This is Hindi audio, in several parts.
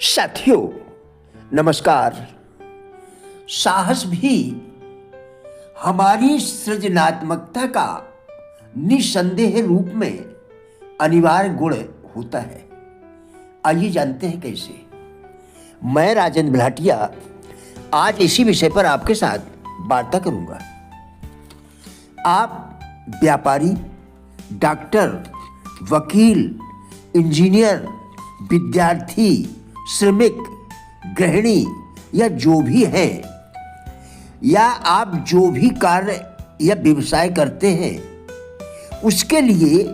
साथियों नमस्कार। साहस भी हमारी सृजनात्मकता का निसंदेह रूप में अनिवार्य गुण होता है। आइए जानते हैं कैसे। मैं राजेंद्र भाटिया आज इसी विषय पर आपके साथ वार्ता करूंगा। आप व्यापारी, डॉक्टर, वकील, इंजीनियर, विद्यार्थी, श्रमिक, गृहिणी या जो भी है, या आप जो भी कार्य या व्यवसाय करते हैं, उसके लिए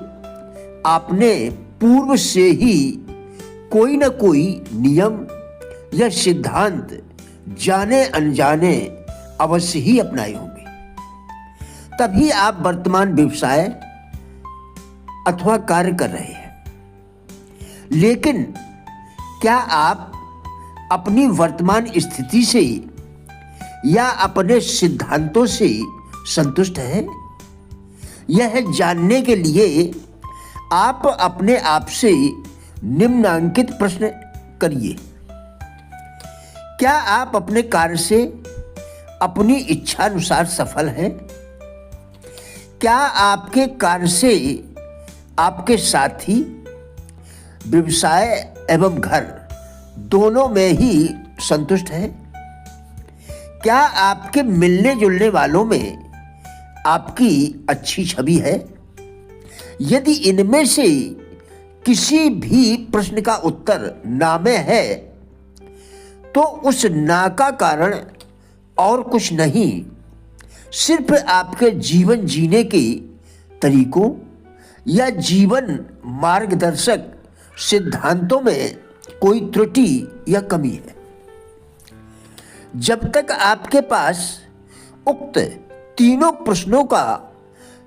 आपने पूर्व से ही कोई न कोई नियम या सिद्धांत जाने अनजाने अवश्य ही अपनाए होंगे। तभी आप वर्तमान व्यवसाय अथवा कार्य कर रहे हैं। लेकिन क्या आप अपनी वर्तमान स्थिति से या अपने सिद्धांतों से संतुष्ट हैं? यह जानने के लिए आप अपने आप से निम्नलिखित प्रश्न करिए। क्या आप अपने कार्य से अपनी इच्छा अनुसार सफल हैं? क्या आपके कार्य से आपके साथी, व्यवसाय एवं घर दोनों में ही संतुष्ट है? क्या आपके मिलने जुलने वालों में आपकी अच्छी छवि है? यदि इनमें से किसी भी प्रश्न का उत्तर ना में है, तो उस ना का कारण और कुछ नहीं, सिर्फ आपके जीवन जीने के तरीकों या जीवन मार्गदर्शक सिद्धांतों में कोई त्रुटि या कमी है। जब तक आपके पास उक्त तीनों प्रश्नों का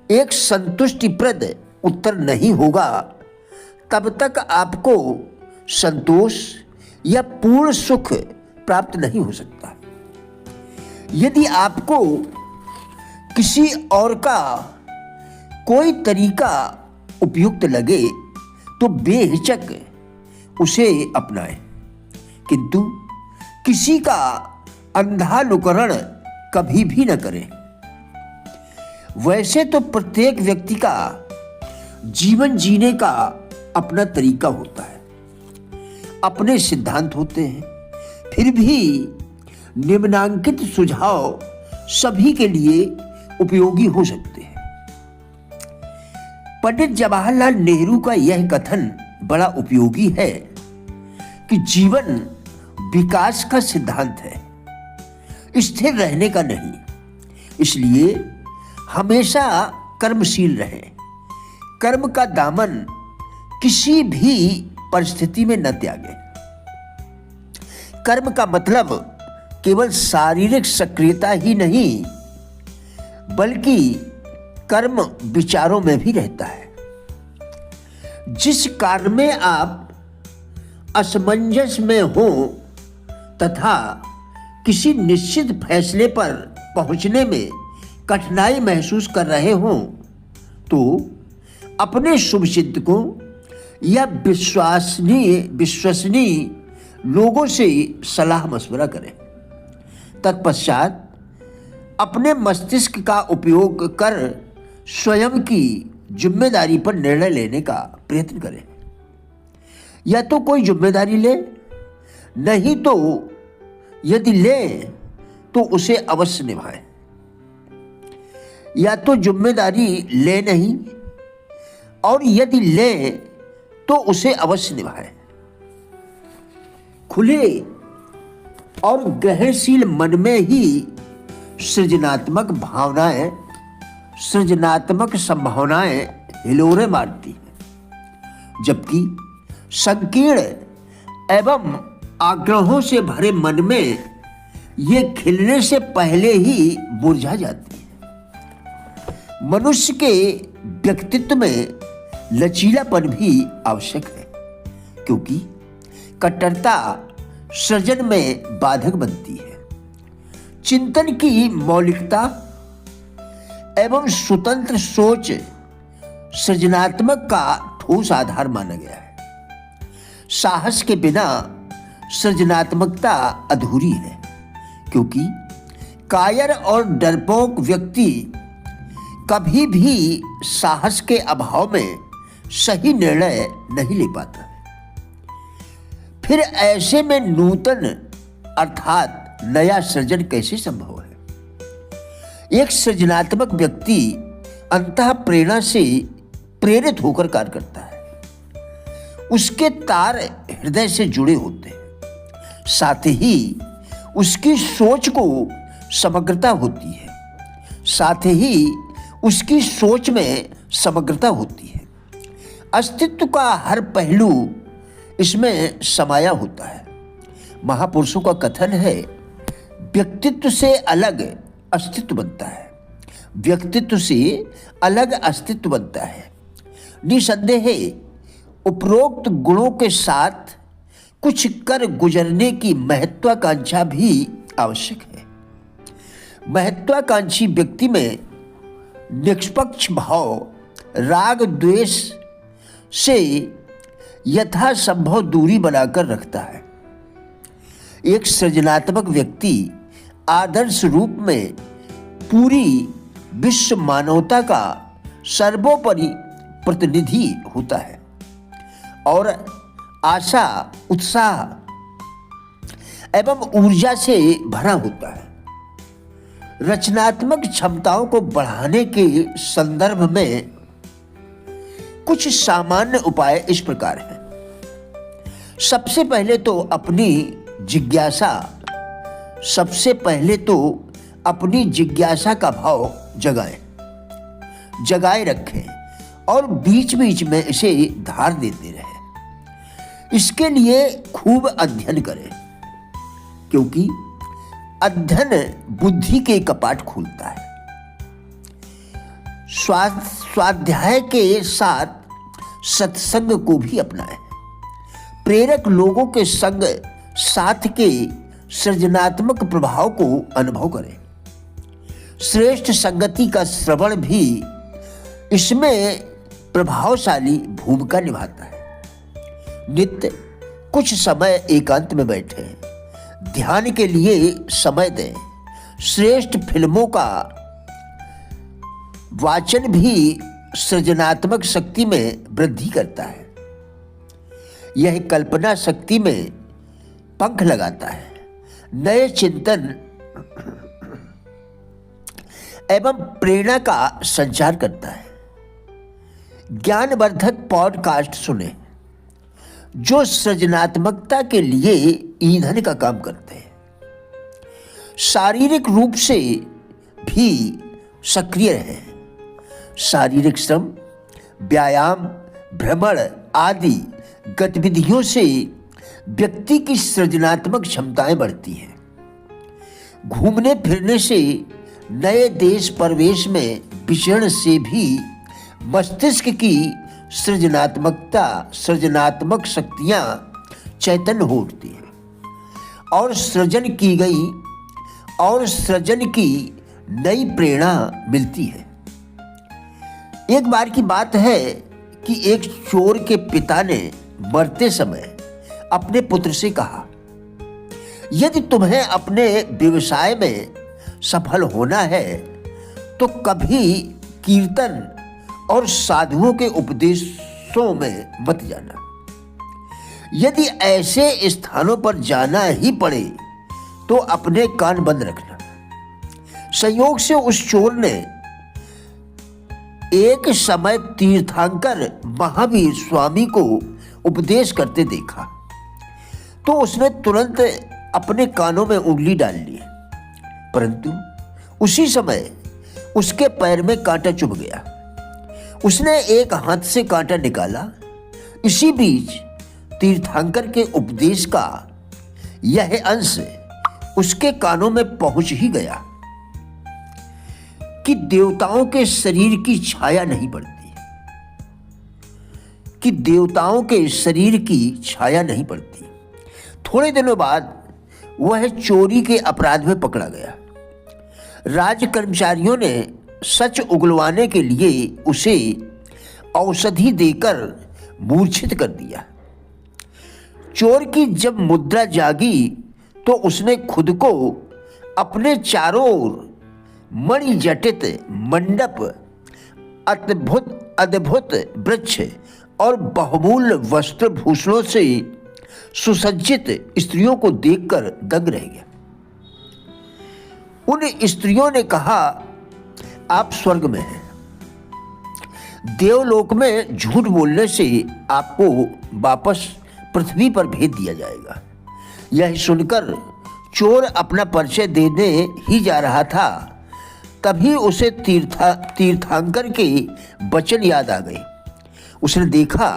एक संतुष्टिप्रद उत्तर नहीं होगा, तब तक आपको संतोष या पूर्ण सुख प्राप्त नहीं हो सकता। यदि आपको किसी और का कोई तरीका उपयुक्त लगे तो बेहिचक उसे अपनाएं, किंतु किसी का अंधानुकरण कभी भी न करें। वैसे तो प्रत्येक व्यक्ति का जीवन जीने का अपना तरीका होता है, अपने सिद्धांत होते हैं। फिर भी निम्नलिखित सुझाव सभी के लिए उपयोगी हो सकते हैं। पंडित जवाहरलाल नेहरू का यह कथन बड़ा उपयोगी है कि जीवन विकास का सिद्धांत है, स्थिर रहने का नहीं। इसलिए हमेशा कर्मशील रहें। कर्म का दामन किसी भी परिस्थिति में न त्यागें। कर्म का मतलब केवल शारीरिक सक्रियता ही नहीं, बल्कि कर्म विचारों में भी रहता है। जिस कार्य में आप असमंजस में हो तथा किसी निश्चित फैसले पर पहुंचने में कठिनाई महसूस कर रहे हो, तो अपने शुभचिंतकों या विश्वसनीय लोगों से सलाह मशवरा करें। तत्पश्चात अपने मस्तिष्क का उपयोग कर स्वयं की जिम्मेदारी पर निर्णय लेने का प्रयत्न करें। या तो कोई जिम्मेदारी ले, नहीं तो यदि ले तो उसे अवश्य निभाएं। या तो जिम्मेदारी ले नहीं, और यदि ले तो उसे अवश्य निभाएं। खुले और ग्रहणशील मन में ही सृजनात्मक संभावनाएं हिलोरे मारती हैं, जबकि संकीर्ण एवं आग्रहों से भरे मन में ये खिलने से पहले ही मुरझा जाती है। मनुष्य के व्यक्तित्व में लचीलापन भी आवश्यक है, क्योंकि कट्टरता सृजन में बाधक बनती है। चिंतन की मौलिकता एवं स्वतंत्र सोच सृजनात्मक का ठोस आधार माना गया है। साहस के बिना सृजनात्मकता अधूरी है, क्योंकि कायर और डरपोक व्यक्ति कभी भी साहस के अभाव में सही निर्णय नहीं ले पाता। फिर ऐसे में नूतन अर्थात नया सृजन कैसे संभव है? एक सृजनात्मक व्यक्ति अंतः प्रेरणा से प्रेरित होकर कार्य करता है। उसके तार हृदय से जुड़े होते हैं, साथ ही उसकी सोच को समग्रता होती है, साथ ही उसकी सोच में समग्रता होती है। अस्तित्व का हर पहलू इसमें समाया होता है। महापुरुषों का कथन है, व्यक्तित्व से अलग अस्तित्व बनता है, व्यक्तित्व से अलग अस्तित्व बनता है। निसंदेह उपरोक्त गुणों के साथ कुछ कर गुजरने की महत्वाकांक्षा भी आवश्यक है। महत्वाकांक्षी व्यक्ति में निष्पक्ष भाव, राग द्वेष से यथासंभव दूरी बनाकर रखता है। एक सृजनात्मक व्यक्ति आदर्श रूप में पूरी विश्व मानवता का सर्वोपरि प्रतिनिधि होता है और आशा, उत्साह एवं ऊर्जा से भरा होता है। रचनात्मक क्षमताओं को बढ़ाने के संदर्भ में कुछ सामान्य उपाय इस प्रकार हैं। सबसे पहले तो अपनी जिज्ञासा का भाव जगाए रखें और बीच बीच में इसे धार देते रहें। इसके लिए खूब अध्ययन करें, क्योंकि अध्ययन बुद्धि के कपाट खोलता है। स्वाध्याय के साथ सत्संग को भी अपनाएं। प्रेरक लोगों के संग साथ के सृजनात्मक प्रभाव को अनुभव करें। श्रेष्ठ संगति का श्रवण भी इसमें प्रभावशाली भूमिका निभाता है। नित्य कुछ समय एकांत में बैठे, ध्यान के लिए समय दें। श्रेष्ठ फिल्मों का वाचन भी सृजनात्मक शक्ति में वृद्धि करता है। यह कल्पना शक्ति में पंख लगाता है, नए चिंतन एवं प्रेरणा का संचार करता है। ज्ञानवर्धक पॉडकास्ट सुने जो सृजनात्मकता के लिए ईंधन का काम करते हैं। शारीरिक रूप से भी सक्रिय रहें। शारीरिक श्रम, व्यायाम, भ्रमण आदि गतिविधियों से व्यक्ति की सृजनात्मक क्षमताएं बढ़ती हैं। घूमने फिरने से, नए देश प्रवेश में विचरण से भी मस्तिष्क की सृजनात्मक शक्तियां चैतन्य हो उठती हैं और सृजन की नई प्रेरणा मिलती है। एक बार की बात है कि एक चोर के पिता ने मरते समय अपने पुत्र से कहा, यदि तुम्हें अपने व्यवसाय में सफल होना है तो कभी कीर्तन और साधुओं के उपदेशों में मत जाना। यदि ऐसे स्थानों पर जाना ही पड़े तो अपने कान बंद रखना। संयोग से उस चोर ने एक समय तीर्थंकर महावीर स्वामी को उपदेश करते देखा तो उसने तुरंत अपने कानों में उंगली डाल ली, परंतु उसी समय उसके पैर में कांटा चुभ गया। उसने एक हाथ से कांटा निकाला। इसी बीच तीर्थंकर के उपदेश का यह अंश उसके कानों में पहुंच ही गया कि देवताओं के शरीर की छाया नहीं पड़ती। थोड़े दिनों बाद वह चोरी के अपराध में पकड़ा गया। राज कर्मचारियों ने सच उगलवाने के लिए उसे औषधि देकर मूर्छित कर दिया। चोर की जब मुद्रा जागी तो उसने खुद को अपने चारों ओर मणिजटित मंडप, अद्भुत अद्भुत वृक्ष और बहुमूल्य वस्त्र भूषणों से सुसज्जित स्त्रियों को देखकर दंग रह गया। उन स्त्रियों ने कहा, आप स्वर्ग में हैं, देवलोक में झूठ बोलने से आपको वापस पृथ्वी पर भेज दिया जाएगा। यह सुनकर चोर अपना परिचय देने ही जा रहा था, तभी उसे तीर्थंकर के वचन याद आ गए। उसने देखा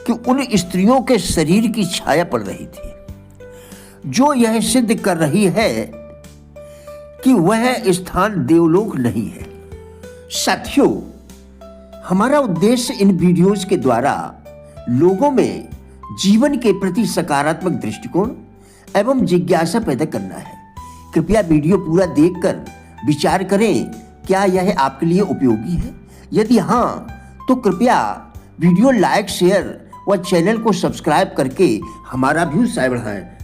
कि उन स्त्रियों के शरीर की छाया पड़ रही थी, जो यह सिद्ध कर रही है कि वह स्थान देवलोक नहीं है। साथियों, हमारा उद्देश्य इन वीडियोज के द्वारा लोगों में जीवन के प्रति सकारात्मक दृष्टिकोण एवं जिज्ञासा पैदा करना है। कृपया वीडियो पूरा देखकर विचार करें, क्या यह आपके लिए उपयोगी है? यदि हाँ, तो कृपया वीडियो लाइक, शेयर व चैनल को सब्सक्राइब करके हमारा भी उत्साह बढ़ाएं।